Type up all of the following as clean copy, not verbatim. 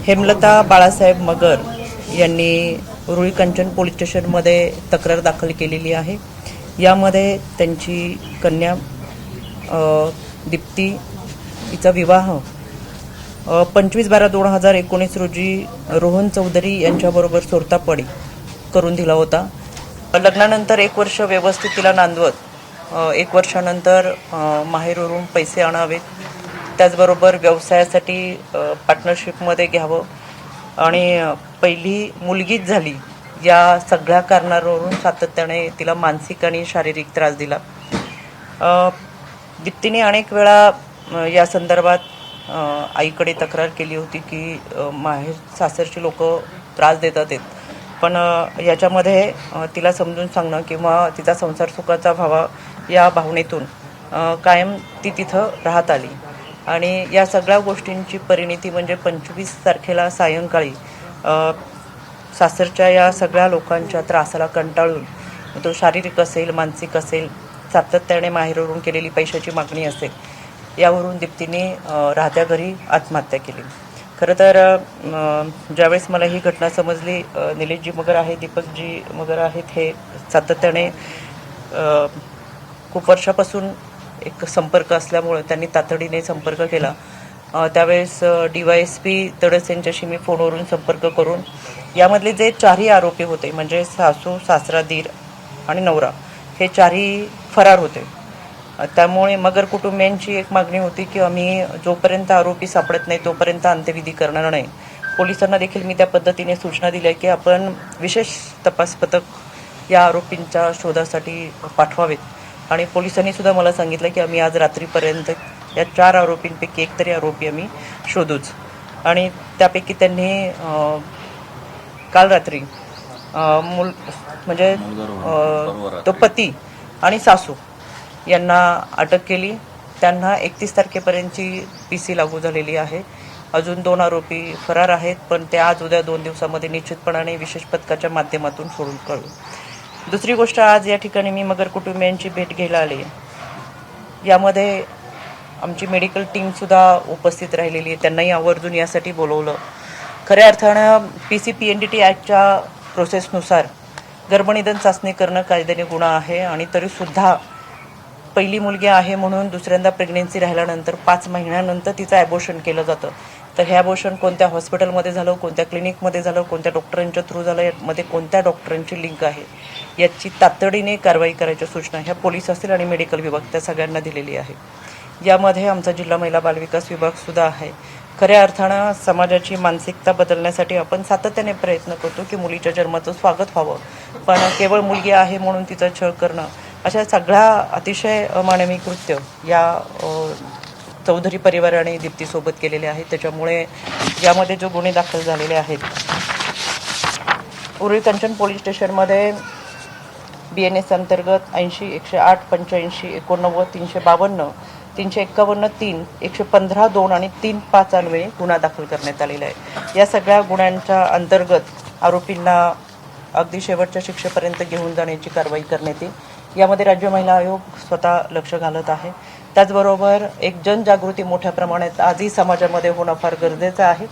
हेमलता बाळासाहेब मगर यांनी रुई कंचन पोलीस स्टेशनमध्ये तक्रार दाखल केलेली आहे। यामध्ये त्यांची कन्या दीप्ती हिचा विवाह 25/12/2019 रोजी रोहन चौधरी यांच्याबरोबर सोरतापडी करून दिला होता। लग्नानंतर 1 वर्ष व्यवस्थित तिला नांदवत 1 वर्षानंतर माहेरवरून पैसे आणावेत, त्याचबरोबर व्यवसायासाठी पार्टनरशिपमध्ये घ्यावं आणि पहिली मुलगीच झाली या सगळ्या कारणावरून सातत्याने तिला मानसिक आणि शारीरिक त्रास दिला। दीप्तीने अनेक वेळा या संदर्भात आईकडे तक्रार केली होती की माहेर सासरची लोक त्रास देतात, पण याच्यामध्ये तिला समजून सांगणं किंवा तिचा संसार सुखाचा व्हावा या भावनेतून कायम ती तिथं राहत आली आणि या सगळ्या गोष्टींची परिणिती म्हणजे 25 तारखेला सायंकाळी सासरच्या या सगळ्या लोकांच्या त्रासाला कंटाळून, तो शारीरिक असेल मानसिक असेल, सातत्याने माहेरवरून केलेली पैशाची मागणी असेल, यावरून दीप्तीने राहत्या घरी आत्महत्या केली। खरं तर ज्यावेळेस मला ही घटना समजली, निलेशजी मगर आहे, दीपकजी मगर आहेत, हे सातत्याने खूप वर्षापासून एक संपर्क असल्यामुळे त्यांनी तातडीने संपर्क केला। त्यावेळेस DYSP तडस यांच्याशी मी फोनवरून संपर्क करून यामधले जे 4ही आरोपी होते म्हणजे सासू, सासरा, दीर आणि नवरा हे 4ही फरार होते। त्यामुळे मगर कुटुंबियांची एक मागणी होती की आम्ही जोपर्यंत आरोपी सापडत नाही तोपर्यंत अंत्यविधी करणार नाही। पोलिसांना देखील मी त्या पद्धतीने सूचना दिल्या की आपण विशेष तपास पथक या आरोपींच्या शोधासाठी पाठवावेत आणि पोलिसांनी सुद्धा मला सांगितलं की आम्ही आज रात्रीपर्यंत या 4 आरोपींपैकी एक तरी आरोपी आम्ही शोधूच। आणि त्यापैकी त्यांनी काल रात्री म्हणजे तो पती आणि सासू यांना अटक केली। त्यांना 31 तारखेपर्यंतची PC लागू झालेली आहे। अजून 2 आरोपी फरार आहेत, पण ते आज उद्या 2 दिवसामध्ये निश्चितपणाने विशेष पथकाच्या माध्यमातून सोडून कळू। दुसरी गोष्ट, आज या ठिकाणी मी मगर कुटुंबियांची भेट घ्यायला आली। यामध्ये आमची मेडिकल टीमसुद्धा उपस्थित राहिलेली आहे, त्यांनाही आवर्जून यासाठी बोलवलं। खऱ्या अर्थानं PCPNDT ॲक्टच्या प्रोसेसनुसार गर्भनिधन चाचणी करणं कायद्याने गुन्हा आहे आणि तरीसुद्धा पहिली मुलगी आहे म्हणून दुसऱ्यांदा प्रेग्नेन्सी राहिल्यानंतर 5 महिन्यानंतर तिचं ॲबॉर्शन केलं जातं। तर हे ॲबॉर्शन कोणत्या हॉस्पिटलमध्ये झालं, कोणत्या क्लिनिकमध्ये झालं, कोणत्या डॉक्टरांच्या थ्रू झालं, यामध्ये कोणत्या डॉक्टरांची लिंक आहे, याची तातडीने कारवाई करायच्या सूचना ह्या पोलीस असतील आणि मेडिकल विभाग त्या सगळ्यांना दिलेली आहे। यामध्ये आमचा जिल्हा महिला बालविकास विभागसुद्धा आहे। खऱ्या अर्थानं समाजाची मानसिकता बदलण्यासाठी आपण सातत्याने प्रयत्न करतो की मुलीच्या जन्माचं स्वागत व्हावं, पण केवळ मुलगी आहे म्हणून तिचा छळ करणं अशा सगळ्या अतिशय अमानवी कृत्य या चौधरी परिवाराने दीप्तीसोबत केलेले आहेत। त्याच्यामुळे यामध्ये जो गुन्हे दाखल झालेले आहेत, रुई कंचन पोलीस स्टेशनमध्ये BNS अंतर्गत 80-108 85 89 352 351 3 115 2 आणि 35 अन्वये गुन्हा दाखल करण्यात आलेला आहे। या सगळ्या गुन्ह्यांच्या अंतर्गत आरोपींना अगदी शेवटच्या शिक्षेपर्यंत घेऊन जाण्याची कारवाई करण्यात येईल। यामध्ये राज्य महिला आयोग स्वतः लक्ष घालत आहे। त्याचबरोबर एक जनजागृती मोठ्या प्रमाणात आजही समाजामध्ये होणं फार गरजेचं आहे।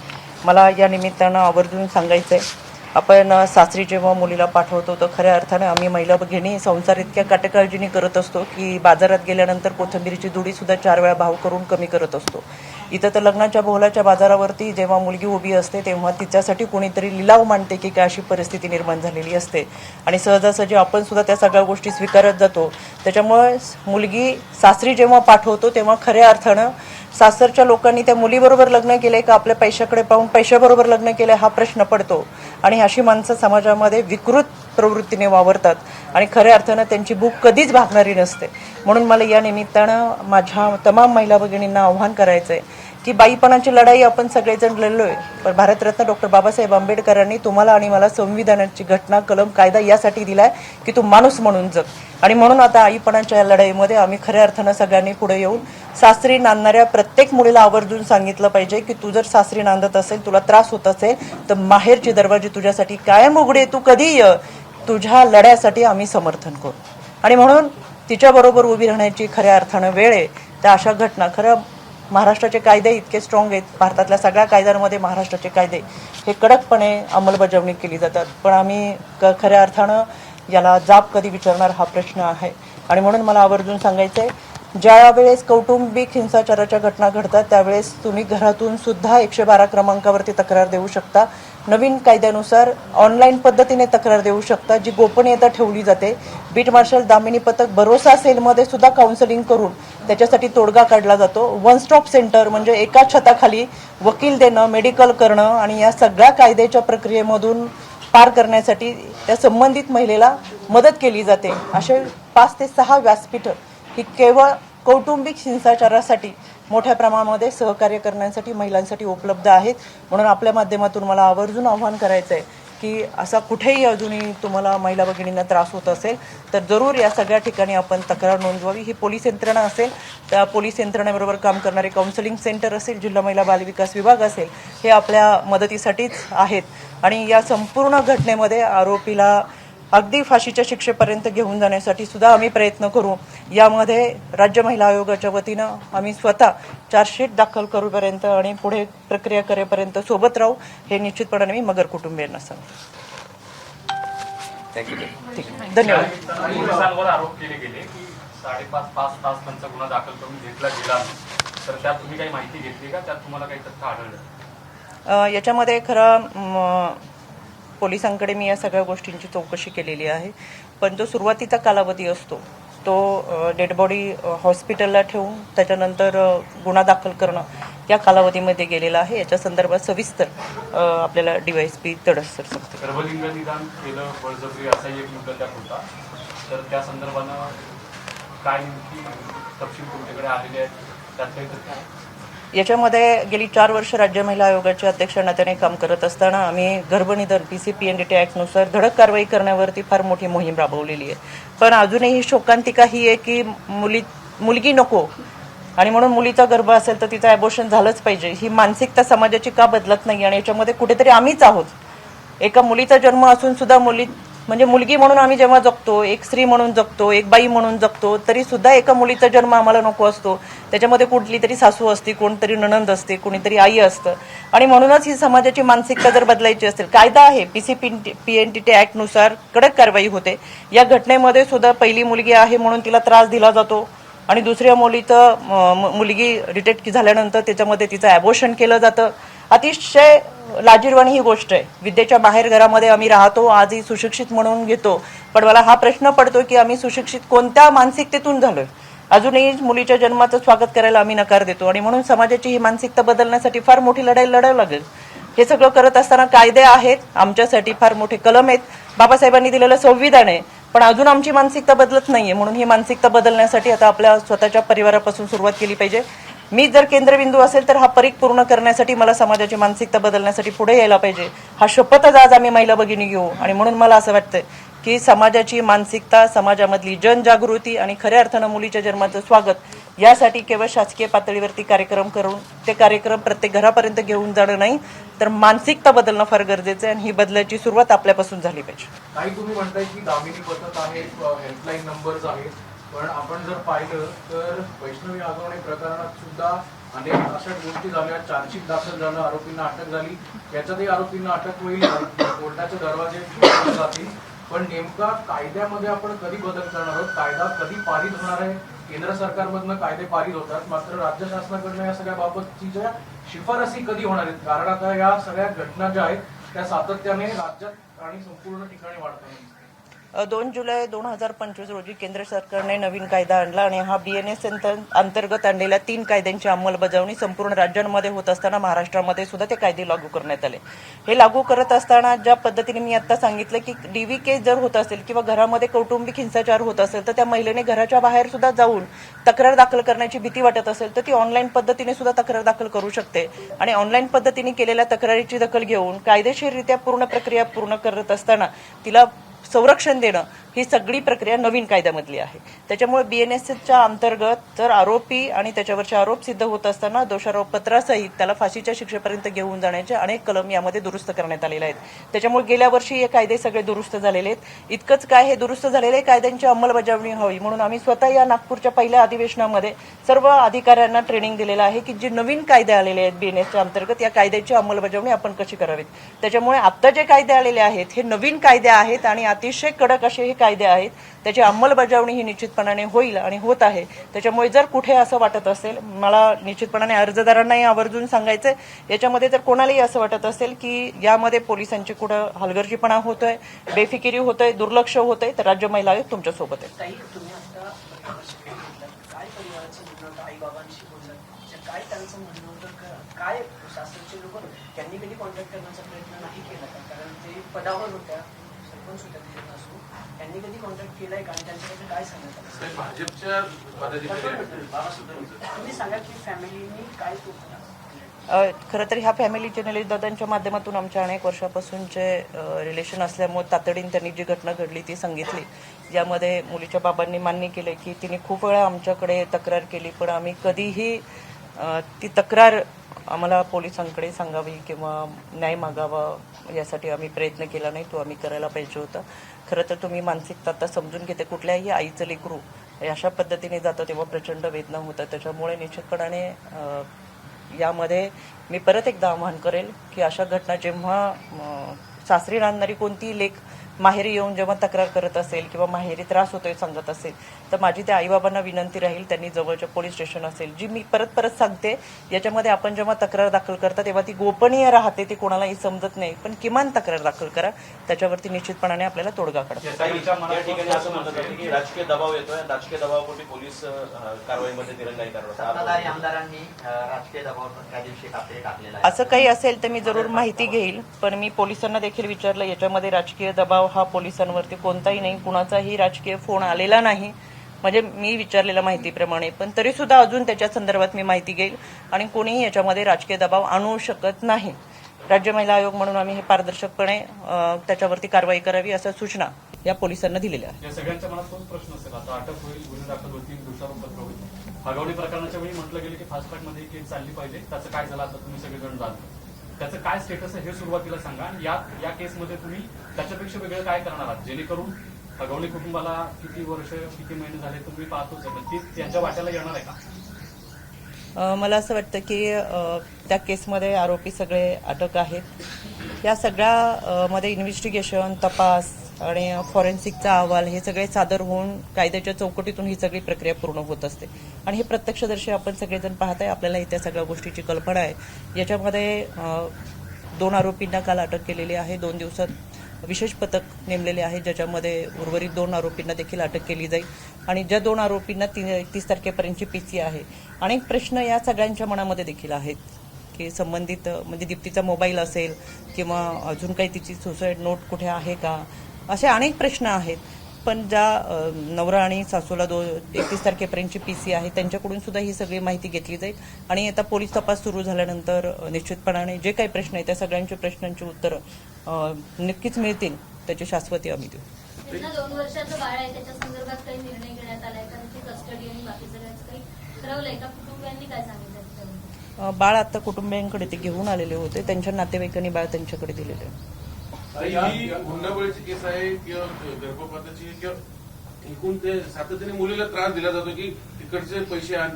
मला या निमित्तानं आवर्जून सांगायचं आहे, आपण सासरी जेव्हा मुलीला पाठवतो तर खऱ्या अर्थानं आम्ही महिला भगिनी संसार इतक्या काटेकाळजीने करत असतो की बाजारात गेल्यानंतर कोथिंबीरची जुडीसुद्धा 4 वेळा भाव करून कमी करत असतो। इथं तर लग्नाच्या बोहल्याच्या बाजारावरती जेव्हा मुलगी उभी असते तेव्हा तिच्यासाठी कोणीतरी लिलाव मांडते की काय अशी परिस्थिती निर्माण झालेली असते आणि सहजासहजी आपण सुद्धा त्या सगळ्या गोष्टी स्वीकारत जातो। त्याच्यामुळे मुलगी सासरी जेव्हा पाठवतो तेव्हा खऱ्या अर्थानं सासरच्या लोकांनी त्या मुलीबरोबर लग्न केले का आपल्या पैशाकडे पाहून पैशाबरोबर लग्न केले हा प्रश्न पडतो आणि अशी माणसं समाजामध्ये विकृत प्रवृत्तीने वावरतात आणि खऱ्या अर्थानं त्यांची भूक कधीच भागणारी नसते। म्हणून मला या निमित्तानं माझ्या तमाम महिला भगिनींना आव्हान करायचं आहे की बाईपणाची लढाई आपण सगळेजण लढलोय, पण भारतरत्न डॉक्टर बाबासाहेब आंबेडकरांनी तुम्हाला आणि मला संविधानाची घटना, कलम, कायदा यासाठी दिलाय की तू माणूस म्हणून जग। आणि म्हणून आता आईपणाच्या या लढाईमध्ये आम्ही खऱ्या अर्थानं सगळ्यांनी पुढे येऊन सासरी नांदणाऱ्या प्रत्येक मुलीला आवर्जून सांगितलं पाहिजे की तू जर सासरी नांदत असेल, तुला त्रास होत असेल तर माहेरची दरवाजे तुझ्यासाठी कायम उघडे, तू कधी ये, तुझ्या लढ्यासाठी आम्ही समर्थन करू। आणि म्हणून तिच्याबरोबर उभी राहण्याची खऱ्या अर्थानं वेळ आहे। त्या अशा घटना खरं महाराष्ट्राचे कायदे इतके स्ट्रॉंग आहेत, भारतातल्या सगळ्या कायद्यांमध्ये महाराष्ट्राचे कायदे हे कडकपणे अंमलबजावणी केली जातात, पण आम्ही खऱ्या अर्थानं याला जाब कधी विचारणार हा प्रश्न आहे. आणि म्हणून मला आवर्जून सांगायचं आहे, ज्या वेळेस कौटुंबिक हिंसाचाराच्या घटना घडतात त्यावेळेस तुम्ही घरातून सुद्धा 112 क्रमांकावरती तक्रार देऊ शकता. नवीन कायद्यानुसार ऑनलाईन पद्धतीने तक्रार देऊ शकता, जी गोपनीयता ठेवली जाते. बीट मार्शल दामिनी पथक भरोसा सेलमध्ये सुद्धा काउन्सिलिंग करून त्याच्यासाठी तोडगा काढला जातो. वन स्टॉप सेंटर म्हणजे एका छताखाली वकील देणं, मेडिकल करणं आणि या सगळ्या कायद्याच्या प्रक्रियेमधून पार करण्यासाठी त्या संबंधित महिलेला मदत केली जाते. असे 5 ते 6 व्यासपीठं ही केवळ कौटुंबिक हिंसाचारासाठी मोठ्या प्रमाणामध्ये सहकार्य करण्यासाठी महिलांसाठी उपलब्ध आहेत. म्हणून आपल्या माध्यमातून मला आवर्जून आव्हान करायचं आहे की असा कुठेही अजूनही तुम्हाला महिला भगिनींना त्रास होत असेल तर जरूर या सगळ्या ठिकाणी आपण तक्रार नोंदवावी. ही पोलीस यंत्रणा असेल, त्या पोलीस यंत्रणेबरोबर काम करणारे काउन्सिलिंग सेंटर असेल, जिल्हा महिला बालविकास विभाग असेल, हे आपल्या मदतीसाठीच आहेत. आणि या संपूर्ण घटनेमध्ये आरोपीला अगदी फाशीच्या शिक्षेपर्यंत घेऊन जाण्यासाठी सुद्धा आम्ही प्रयत्न करू. यामध्ये राज्य महिला आयोगाच्या वतीनं आम्ही स्वतः चार्जशीट दाखल करूपर्यंत आणि पुढे प्रक्रिया करेपर्यंत सोबत राहू, हे निश्चितपणे मी मगर कुटुंबियांना सांगतो. थँक्यू. ठीक आहे, धन्यवाद. पोलिसांवर आरोप केले गेले की 5.5 तास त्यांचा गुन्हा दाखल करून घेतला गेला, तर त्यात तुम्ही काही माहिती घेतली का? त्यात तुम्हाला काही तथ्य आढळलं? याच्यामध्ये खरं पोलिसांकडे मी या सगळ्या गोष्टींची चौकशी केलेली आहे, पण जो सुरुवातीचा कालावधी असतो तो डेड बॉडी हॉस्पिटलला ठेवून त्याच्यानंतर गुन्हा दाखल करणं या कालावधीमध्ये गेलेला आहे. याच्या संदर्भात सविस्तर आपल्याला DYSP तडस सर सांगतो. गर्भलिंग निदान केलं, बळजबरी असाही एक मुद्दा त्यात होता, तर त्या संदर्भानं काय नेमकी तपशील तुमच्याकडे आलेले आहेत, त्यात काही तथ्य आहे? याच्यामध्ये गेली 4 वर्ष राज्य महिला आयोगाच्या अध्यक्षांना त्याने काम करत असताना आम्ही गर्भनिधन PCPNDT ॲक्टनुसार धडक कारवाई करण्यावरती फार मोठी मोहीम राबवलेली आहे. पण अजूनही शोकांतिका ही आहे की मुलगी नको आणि म्हणून मुलीचा गर्भ असेल तर तिचं ॲबॉर्शन झालंच पाहिजे, ही मानसिकता समाजाची का बदलत नाही? आणि याच्यामध्ये कुठेतरी आम्हीच आहोत. एका मुलीचा जन्म असून सुद्धा मुलगी म्हणून आम्ही जेव्हा जगतो, एक स्त्री म्हणून जगतो, एक बाई म्हणून जगतो, तरी सुद्धा एका मुलीचा जन्म आम्हाला नको असतो. त्याच्यामध्ये कुठली तरी सासू असते, कोणतरी नणंद असते, कोणीतरी आई असतं. आणि म्हणूनच ही समाजाची मानसिकता जर बदलायची असेल, कायदा आहे PCPNDT ॲक्टनुसार कडक कारवाई होते. या घटनेमध्ये सुद्धा पहिली मुलगी आहे म्हणून तिला त्रास दिला जातो आणि दुसऱ्या मुलगी डिटेक्ट झाल्यानंतर त्याच्यामध्ये तिचं ॲबॉर्शन केलं जातं. अतिशय लाजिरवाणी ही गोष्ट आहे. विद्येच्या बाहेर घरामध्ये आम्ही राहतो, आजही सुशिक्षित म्हणून घेतो, पण मला हा प्रश्न पडतो की आम्ही सुशिक्षित कोणत्या मानसिकतेतून झालोय? अजूनही मुलीच्या जन्माचं स्वागत करायला आम्ही नकार देतो. आणि म्हणून समाजाची ही मानसिकता बदलण्यासाठी फार मोठी लढाई लढावी लागेल. हे सगळं करत असताना कायदे आहेत, आमच्यासाठी फार मोठे कलम आहेत, बाबासाहेबांनी दिलेलं संविधान आहे, पण अजून आमची मानसिकता बदलत नाहीये. म्हणून ही मानसिकता बदलण्यासाठी आता आपल्या स्वतःच्या परिवारापासून सुरुवात केली पाहिजे. मी जर केंद्रबिंदू असेल तर हा परीघ पूर्ण करण्यासाठी मला समाजाची मानसिकता बदलण्यासाठी पुढे यायला पाहिजे. हा शपथच आज आम्ही महिला भगिनी घेऊ. आणि म्हणून मला असं वाटतं की समाजाची मानसिकता, समाजामधली जनजागृती आणि खऱ्या अर्थानं मुलीच्या जन्माचं स्वागत यासाठी केवळ शासकीय पातळीवरती कार्यक्रम करून ते कार्यक्रम प्रत्येक घरापर्यंत घेऊन जाणं नाही, तर मानसिकता बदलणं फार गरजेचं आहे. आणि ही बदलाची सुरुवात आपल्यापासून झाली पाहिजे. काही तुम्ही म्हणताय की दामिनी पथक आहे, हेल्पलाईन नंबर्स आहेत, पण आपण जर पाहिलं तर वैष्णवी आगवणे प्रकरणात सुद्धा अनेक अशा गोष्टी झाल्या, चार्जशीट दाखल झालं, आरोपींना अटक झाली, याच्यातही आरोपींना अटक होईल, कोर्टाचे दरवाजे जातील. पण नेमका कायद्यामध्ये आपण कधी बदल करणार आहोत? कायदा कधी पारित होणार आहे? केंद्र सरकारमधनं कायदे पारित होतात, मात्र राज्य शासनाकडनं या सगळ्या बाबतच्या शिफारसी कधी होणार आहेत? कारण आता या सगळ्या घटना ज्या आहेत त्या सातत्याने राज्यात आणि संपूर्ण ठिकाणी वाढतात. 2 जुलै 2025 रोजी केंद्र सरकारने नवीन कायदा आणला आणि हा BNS अंतर्गत आणलेल्या 3 कायद्यांची अंमलबजावणी संपूर्ण राज्यांमध्ये होत असताना महाराष्ट्रामध्ये सुद्धा ते कायदे लागू करण्यात आले. हे लागू करत असताना ज्या पद्धतीने मी आता सांगितलं की DV केस जर होत असेल किंवा घरामध्ये कौटुंबिक हिंसाचार होत असेल तर त्या महिलेने घराच्या बाहेर सुद्धा जाऊन तक्रार दाखल करण्याची भीती वाटत असेल तर ती ऑनलाईन पद्धतीने सुद्धा तक्रार दाखल करू शकते. आणि ऑनलाईन पद्धतीने केलेल्या तक्रारीची दखल घेऊन कायदेशीररित्या पूर्ण प्रक्रिया पूर्ण करत असताना तिला संरक्षण देणं ही सगळी प्रक्रिया नवीन कायद्यामधली आहे. त्याच्यामुळे BNSच्या अंतर्गत जर आरोपी आणि त्याच्यावरचे आरोप सिद्ध होत असताना दोषारोपपत्रासहित त्याला फाशीच्या शिक्षेपर्यंत घेऊन जाण्याचे अनेक कलम यामध्ये दुरुस्त करण्यात आलेले आहेत. त्याच्यामुळे गेल्या वर्षी हे कायदे सगळे दुरुस्त झालेले आहेत. इतकंच काय, हे दुरुस्त झालेले कायद्यांची अंमलबजावणी व्हावी म्हणून आम्ही स्वतः या नागपूरच्या पहिल्या अधिवेशनामध्ये सर्व अधिकाऱ्यांना ट्रेनिंग दिलेलं आहे की जे नवीन कायदे आलेले आहेत BNSच्या अंतर्गत या कायद्याची अंमलबजावणी आपण कशी करावीत. त्याच्यामुळे आता जे कायदे आलेले आहेत हे नवीन कायदे आहेत आणि अतिशय कडक असे हे कायदे आहेत. त्याची अंमलबजावणी ही निश्चितपणाने होईल आणि होत आहे. त्याच्यामुळे जर कुठे असं वाटत असेल, मला निश्चितपणाने अर्जदारांनाही आवर्जून सांगायचंय, याच्यामध्ये जर कोणालाही असं वाटत असेल की यामध्ये पोलिसांची कुठं हलगर्जीपणा होतोय, बेफिकिरी होतोय, दुर्लक्ष होतंय, तर राज्य महिला आयोग तुमच्या सोबत आहे. ताई, तुम्ही आता काय परिवाराचं म्हणणं होतं, आई बाबांशी बोललात, काय त्यांचं म्हणणं होतं, काय शास्त्रचे लोक त्यांनी कधी कॉन्टॅक्ट करण्याचा प्रयत्न नाही केला का? कारण ते पदावर होत्या, सरपंच होत्या तिथे नसून त्यांनी कधी कॉन्टॅक्ट केलाय का आणि त्यांच्याकडे काय सांगत आलं? भाजपच्या तुम्ही सांगा की फॅमिलीनी काय तो खरं तर ह्या फॅमिलीचे निलेश दादांच्या माध्यमातून आमच्या अनेक वर्षापासूनचे रिलेशन असल्यामुळे तातडीने त्यांनी जी घटना घडली ती सांगितली. यामध्ये मुलीच्या बाबांनी मान्य केले की तिने खूप वेळा आमच्याकडे तक्रार केली, पण आम्ही कधीही ती तक्रार आम्हाला पोलिसांकडे सांगावी किंवा न्याय मागावा यासाठी आम्ही प्रयत्न केला नाही. तो आम्ही करायला पाहिजे होता. खरं तर तुम्ही मानसिकता आता समजून घेते, कुठल्याही आईचं लेकरू अशा पद्धतीने जातं तेव्हा प्रचंड वेदना होतात. त्याच्यामुळे निश्चितपणाने यामध्ये मी परत एकदा आवाहन करेल की अशा घटना जेव्हा सासरी राहणारी कोणतीही लेक माहेरी येऊन जेव्हा तक्रार करत असेल किंवा माहेरी त्रास होतोय सांगत असेल, तर माझी त्या आईबाबांना विनंती राहील त्यांनी जवळच्या पोलीस स्टेशन असेल, जी मी परत सांगते, याच्यामध्ये आपण जेव्हा तक्रार दाखल करता तेव्हा ती गोपनीय राहते, ती कोणालाही समजत नाही, पण किमान तक्रार दाखल करा, त्याच्यावरती निश्चितपणाने आपल्याला तोडगा काढता. या ठिकाणी असं म्हणत होतं की राजकीय दबाव येतोय, राजकीय दबावापोटी पोलीस कारवाईमध्ये दिरंगाई करतात. सत्ताधारी आमदारांनी राजकीय दबाव त्या दिवशी टाकलेला आहे. असं काही असेल तर मी जरूर माहिती घेईल, पण मी पोलिसांना देखील विचारलं, याच्यामध्ये राजकीय दबाव हा पोलिसांवरती कोणताही नाही, कुणाचाही राजकीय फोन आलेला नाही, म्हणजे मी विचारलेल्या माहितीप्रमाणे. पण तरी सुद्धा अजून त्याच्या संदर्भात मी माहिती घेईल आणि कोणीही याच्यामध्ये राजकीय दबाव आणू शकत नाही. राज्य महिला आयोग म्हणून आम्ही हे पारदर्शकपणे त्याच्यावरती कारवाई करावी अशा सूचना या पोलिसांना दिलेल्या आहेत. या सगळ्यांच्या मनात तोच प्रश्न असेल, आता अटक होईल, गुन्हे दाखल होतील, दोषारोपपत्र होईल. हगवणी प्रकरणाच्या वेळी म्हटलं गेलं की फास्ट ट्रॅकमध्ये केस चालली पाहिजे, त्याचं काय झालं आता तुम्ही सगळेजण जाणता, त्याचं काय स्टेटस आहे हे सुरुवातीला सांगा आणि या केसमध्ये तुम्ही त्याच्यापेक्षा वेगळं काय करणार आहात, जेणेकरून हगवणी कुटुंबाला किती वर्ष किती महिने झाले तुम्ही पाहतोच ती त्यांच्या वाट्याला येणार आहे का? मला असं वाटतं की त्या केसमध्ये आरोपी सगळे अटक आहेत. या सगळ्या मध्ये इन्व्हेस्टिगेशन, तपास आणि फॉरेन्सिकचा अहवाल हे सगळे सादर होऊन कायद्याच्या चौकटीतून ही सगळी प्रक्रिया पूर्ण होत असते आणि हे प्रत्यक्षदर्शी आपण सगळेजण पाहत आहे, आपल्याला त्या सगळ्या गोष्टीची कल्पना आहे. याच्यामध्ये 2 आरोपींना काल अटक केलेली आहे. 2 दिवसात विशेष पथक नेमलेले आहे, ज्याच्यामध्ये उर्वरित 2 आरोपींना देखील अटक केली जाईल आणि ज्या 2 आरोपींना 30 तारखेपर्यंतची PC आहे. अनेक प्रश्न या सगळ्यांच्या मनामध्ये देखील आहेत की संबंधित म्हणजे दीप्तीचा मोबाईल असेल किंवा अजून काही तिची सुसाईड नोट कुठे आहे का, असे अनेक प्रश्न आहेत. पण ज्या नवरा आणि सासूला 31 तारखेपर्यंतची PC आहे त्यांच्याकडून सुद्धा ही सगळी माहिती घेतली जाईल आणि आता पोलीस तपास सुरू झाल्यानंतर निश्चितपणाने जे काही प्रश्न आहेत त्या सगळ्यांच्या प्रश्नांची उत्तरं नक्कीच मिळतील, त्याची शाश्वती आम्ही देऊ. त्यांना 2 वर्षाचं बाळ आहे, त्याच्या संदर्भात काही निर्णय घेण्यात आलाय का? त्याची कस्टडी आणि बाकी सगळ्याचं काही ठरवलंय का? कुटुंबियांनी काय सांगितलं? बाळ आता कुटुंबियांकडे ते घेऊन आलेले होते, त्यांच्या नातेवाईकांनी बाळ त्यांच्याकडे दिलेले आहे. ही हुंडाबळीची केस आहे किंवा गर्भपाताची किंवा एकूण ते सातत्याने मुलीला त्रास दिला जातो की तिकडचे पैसे आण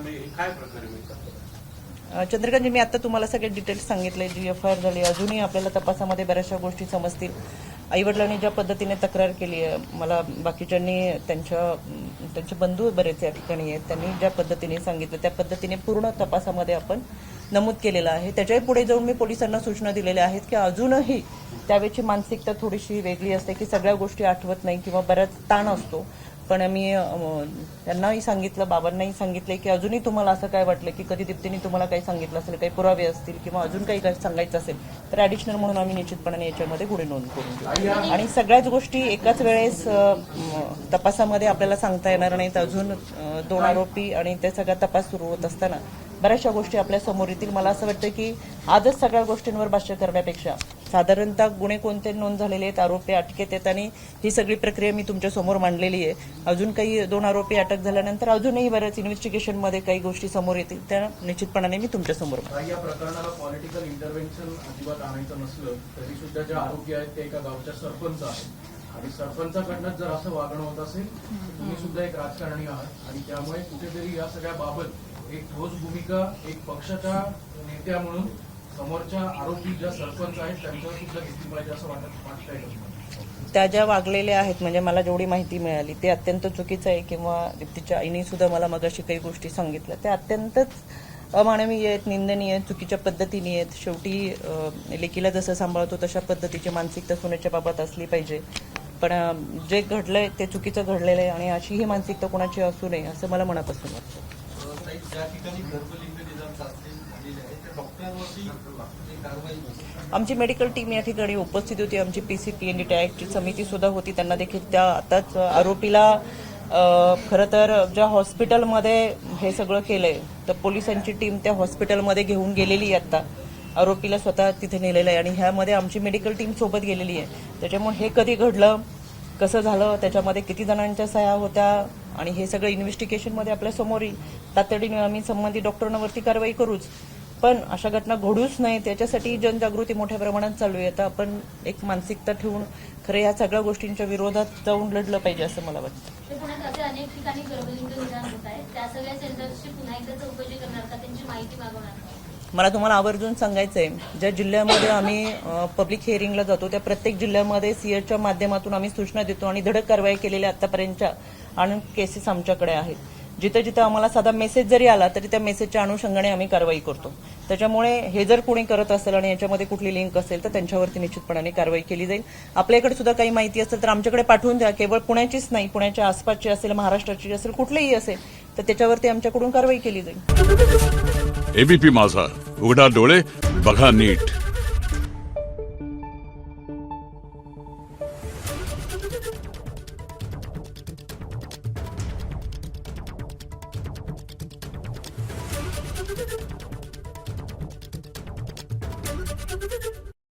हे काय प्रकारे मिळतात? चंद्रकांतजी, मी आता तुम्हाला सगळे डिटेल्स सांगितले. जी FIR झाली, अजूनही आपल्याला तपासामध्ये बऱ्याचशा गोष्टी समजतील. आईवडिलांनी ज्या पद्धतीने तक्रार केली आहे, मला बाकीच्यांनी त्यांचे बंधू बरेच या ठिकाणी आहेत, त्यांनी ज्या पद्धतीने सांगितलं त्या पद्धतीने पूर्ण तपासामध्ये आपण नमूद केलेलं आहे. त्याच्याही पुढे जाऊन मी पोलिसांना सूचना दिलेल्या आहेत की अजूनही त्यावेळची मानसिकता थोडीशी वेगळी असते की सगळ्या गोष्टी आठवत नाही किंवा बराच ताण असतो. पण मी त्यांनाही सांगितलं, बाबांनाही सांगितले की अजूनही तुम्हाला असं काय वाटलं की कधी दीप्तीने तुम्हाला काही सांगितलं असेल, काही पुरावे असतील किंवा अजून काही सांगायचं असेल तर ॲडिशनल म्हणून आम्ही निश्चितपणे याच्यामध्ये गुन्हे नोंद करून घेऊ आणि सगळ्याच गोष्टी एकाच वेळेस तपासामध्ये आपल्याला सांगता येणार नाहीत. अजून 2 आरोपी आणि ते सगळा तपास सुरू होत असताना बऱ्याचशा गोष्टी आपल्या समोर येतील. मला असं वाटतं की आजच सगळ्या गोष्टींवर भाष्य करण्यापेक्षा साधारणतः गुन्हे कोणते नोंद झालेले आहेत, आरोपी अटकेत येत आणि ही सगळी प्रक्रिया मी तुमच्या समोर मांडलेली आहे. अजून काही 2 आरोपी अटक झाल्यानंतर अजूनही बऱ्याच इन्व्हेस्टिगेशनमध्ये काही गोष्टी समोर येतील, त्या निश्चितपणाने मी तुमच्या समोर या प्रकरणाला पॉलिटिकल इंटरव्हेन्शन अजिबात आणायचं नसलं तरी सुद्धा जे आरोपी आहेत ते एका गावच्या सरपंच आहेत आणि सरपंचाकडनं जर असं वागणं होत असेल तर तुम्ही सुद्धा एक राजकारणी आहात आणि त्यामुळे कुठेतरी या सगळ्या बाबत एक ठोस भूमिका एक पक्षाच्या नेत्या म्हणून समोरच्या आरोपी ज्या सरपंच आहेत त्यांच्यावर सुद्धा घेतली पाहिजे असं वाटतंय. त्या ज्या वागलेल्या आहेत म्हणजे मला जेवढी माहिती मिळाली ते अत्यंत चुकीचं आहे किंवा दीप्तीच्या आईने सुद्धा मला मगाशी काही गोष्टी सांगितल्या त्या अत्यंतच अमानवीय आहेत, निंदनीय आहेत, चुकीच्या पद्धतीने आहेत. शेवटी लेकीला जसं सांभाळतो तशा पद्धतीची मानसिकता सुनेच्या बाबत असली पाहिजे. पण जे घडलंय ते चुकीचं घडलेलं आहे आणि अशी ही मानसिकता कोणाची असू नये असं मला मनापासून वाटतं. ज्या ठिकाणी गर्भलिंग निदान चाचणी झालेली आहे त्या डॉक्टरांवरती कारवाई आमची मेडिकल टीम या ठिकाणी उपस्थित होती. आमची PCPND टॅगची समिती सुद्धा होती. त्यांना देखील त्या आताच आरोपीला खरं तर ज्या हॉस्पिटलमध्ये हे सगळं केलंय तर पोलिसांची टीम त्या हॉस्पिटलमध्ये घेऊन गेलेली आहे. आता आरोपीला स्वतः तिथे नेलेलं आहे आणि ह्यामध्ये आमची मेडिकल टीम सोबत गेलेली आहे. त्याच्यामुळे हे कधी घडलं, कसं झालं, त्याच्यामध्ये किती जणांच्या सह्या होत्या आणि हे सगळं इन्व्हेस्टिगेशनमध्ये आपल्या समोर येईल. तातडीने आम्ही संबंधित डॉक्टरांवरती कारवाई करूच, पण अशा घटना घडूच नये त्याच्यासाठी जनजागृती मोठ्या प्रमाणात चालू आहे. आता आपण एक मानसिकता ठेवून खरं या सगळ्या गोष्टींच्या विरोधात जाऊन लढलं पाहिजे असं मला वाटतं. पुण्यात असे अनेक ठिकाणी गर्भलिंग निदान होत आहे, त्या सगळ्या सेंटर्सची पुन्हा एकदा चौकशी करणार का, त्यांची माहिती मागवणार का? मला तुम्हाला आवर्जून सांगायचं आहे, ज्या जिल्ह्यामध्ये आम्ही पब्लिक हिअरिंगला जातो त्या प्रत्येक जिल्ह्यामध्ये सीएचच्या माध्यमातून आम्ही सूचना देतो आणि धडक कारवाई केलेल्या आतापर्यंतच्या आणि केसेस आमच्याकडे आहेत. जिथं जिथं आम्हाला साधा मेसेज जरी आला तरी त्या मेसेजच्या अनुषंगाने आम्ही कारवाई करतो. त्याच्यामुळे हे जर कोणी करत असेल आणि याच्यामध्ये कुठली लिंक असेल तर त्यांच्यावरती निश्चितपणाने कारवाई केली जाईल. आपल्याकडे सुद्धा काही माहिती असेल तर आमच्याकडे पाठवून द्या. केवळ पुण्याचीच नाही, पुण्याच्या आसपासची असेल, महाराष्ट्राची असेल, कुठलीही असेल तर त्याच्यावरती आमच्याकडून कारवाई केली जाईल. एबीपी माझा, उघडा डोळे बघा नीट.